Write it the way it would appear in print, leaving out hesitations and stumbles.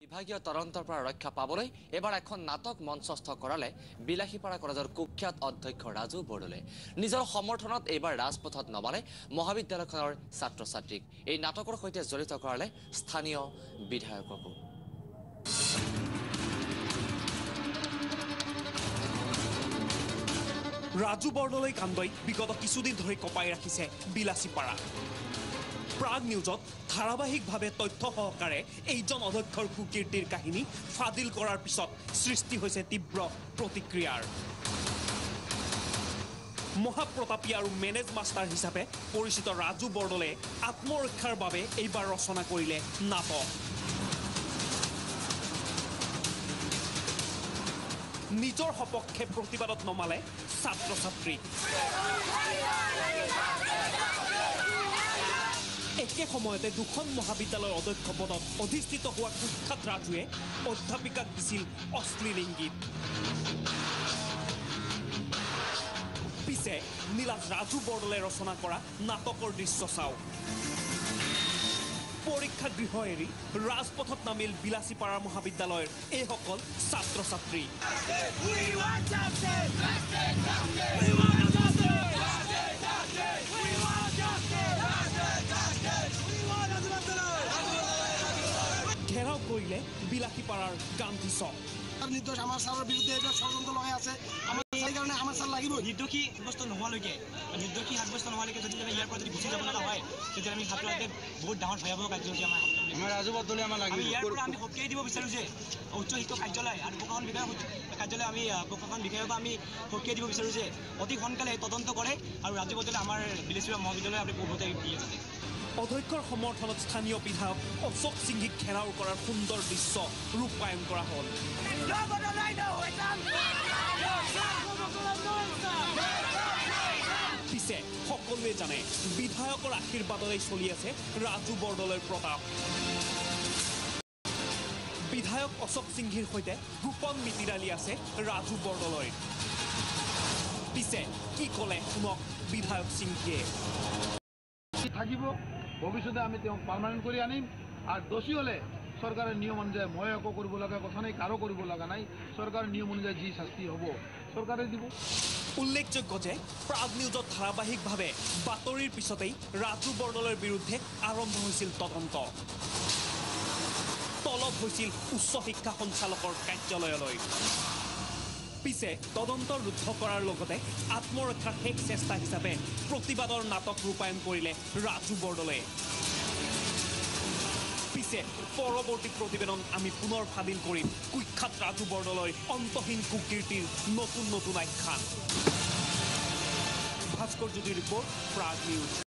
বিভাগীয় তদন্তৰ পৰা ৰক্ষা পাবলৈ এবাৰ এখন নাটক মঞ্চস্থ কৰালে বিলাসীপাৰা কলেজৰ কুখ্যাত অধ্যক্ষ ৰাজু বৰদলৈ নিজৰ সমৰ্থনত এইবাৰ ৰাজপথত নমালে মহাবিদ্যালয়খনৰ ছাত্ৰ ছাত্ৰীক এই নাটকৰ সৈতে জড়িত কৰালে স্থানীয় বিধায়ককো ৰাজু বৰদলৈ কাণ্ডই বিগত কিছুদিন ধৰি কপাই ৰাখিছে বিলাসীপাৰা প্ৰাগ নিউজত ধাৰাবাহিকভাৱে তথ্য সহকাৰে এইজন অধ্যক্ষৰ কুকীৰ্তিৰ কাহিনী ফাদিল কৰাৰ পিছত সৃষ্টি হৈছে তীব্ৰ প্ৰতিক্ৰিয়াৰ মহাপ্ৰতাপী আৰু মেনেজ মাষ্টাৰ হিচাপে পৰিচিত ৰাজু বৰদলৈ আত্মৰক্ষাৰ বাবে এইবাৰ ৰচনা কৰিলে নাটক নিজৰ সপক্ষে প্ৰতিবাদত নমালে ছাত্ৰ ছাত্ৰী একে সময়তে দুখন মহাবিদ্যালয়ৰ অধ্যক্ষ পদত অধিষ্ঠিত হোৱা কুখ্যাত ৰাজুৱে অধ্যাপিকাক দিছিল অশ্লীল ইংগিত পিছে নীলাজ ৰাজু বৰদলৈ ৰচনা কৰা নাটকৰ দৃশ্য চাওক পৰীক্ষা গৃহ এৰি ৰাজপথত নামিল বিলাসীপাৰা মহাবিদ্যালয়ৰ এইসকল ছাত্ৰ ছাত্ৰী ঘেৰাও কৰিলে বিলাসীপাৰাৰ গান্ধী চক নির্দোষ আমার স্যারের বিরুদ্ধে এটা ষড়যন্ত্র লগাই আছে আমার সেই কারণে আমার স্যার লাগিব নির্দোষী সাব্যস্ত নোহোৱালৈকে নিৰ্দোষী সাব্যস্ত নোহোৱালৈকে যদি আমি ইয়াৰ পৰা যদি গুচি যাব লগা হয় তেতিয়া আমি ছাত্ৰসকলে বহুত ডাঙৰ ভয়াৱহ কাৰ্যসূচী আমাৰ ৰাজু বৰদলৈ আমাৰ লাগিব ইয়াৰ পৰা আমি সকিয়াই দিব বিচাৰোঁ যে উচ্চ শিক্ষা কাৰ্যালয় আৰু প্ৰশাসন বিভাগ কাৰ্যালয় আমি প্ৰশাসন বিভাগক আমি সকিয়াই দিব বিচাৰোঁ যে অতি সোনকালে তদন্ত কৰে আৰু ৰাজু বৰদলৈ আমাৰ বিলাসীপাৰা মহাবিদ্যালয় আপুনি পূৰ্বতে দি আছে অধ্যক্ষৰ সমৰ্থনত স্থানীয় বিধায়ক অশোক সিংহীক ঘেৰাও কৰাৰ সুন্দৰ দৃশ্য ৰূপায়ণ কৰা হ'ল পিছে সকলোৱে জানে বিধায়কৰ আশীৰ্বাদৰে চলি আছে ৰাজু বৰদলৈৰ প্ৰতাপ বিধায়ক অশোক সিংহীৰ সৈতে গোপন মিতিৰালি আছে ৰাজু বৰদলৈৰ পিছে কি ক'লে শুনক বিধায়ক সিংহীয়ে থাকিব ভবিষ্যতে আমি তেওঁক পাৰ্মানেণ্ট কৰি আনিম আৰু দোষী হ'লে চৰকাৰৰ নিয়ম অনুযায়ী মই একো কৰিব লগা কথা নাই কাৰো কৰিব লগা নাই চৰকাৰৰ নিয়ম অনুযায়ী যি শাস্তি হ'ব চৰকাৰে দিব উল্লেখযোগ্য যে প্ৰাগ নিউজত ধাৰাবাহিকভাৱে বাতৰিৰ পিছতেই ৰাজু বৰদলৈৰ বিৰুদ্ধে আৰম্ভ হৈছিল তদন্ত তলব হৈছিল উচ্চ শিক্ষা সঞ্চালকৰ কাৰ্যালয়লৈ পিছে তদন্ত ৰুদ্ধ কৰাৰ লগতে আত্মৰক্ষাৰ শেষ চেষ্টা হিচাপে প্ৰতিবাদৰ নাটক ৰূপায়ণ কৰিলে ৰাজু বৰদলৈ পিছে পৰৱৰ্তী প্ৰতিবেদন আমি পুনৰ ফাদিল কৰিম কুখ্যাত ৰাজু বৰদলৈ অন্তহীন কুকীৰ্তিৰ নতুন নতুন আখ্যান ভাস্কৰ জ্যোতি ৰিপৰ্ট প্ৰাগ নিউজ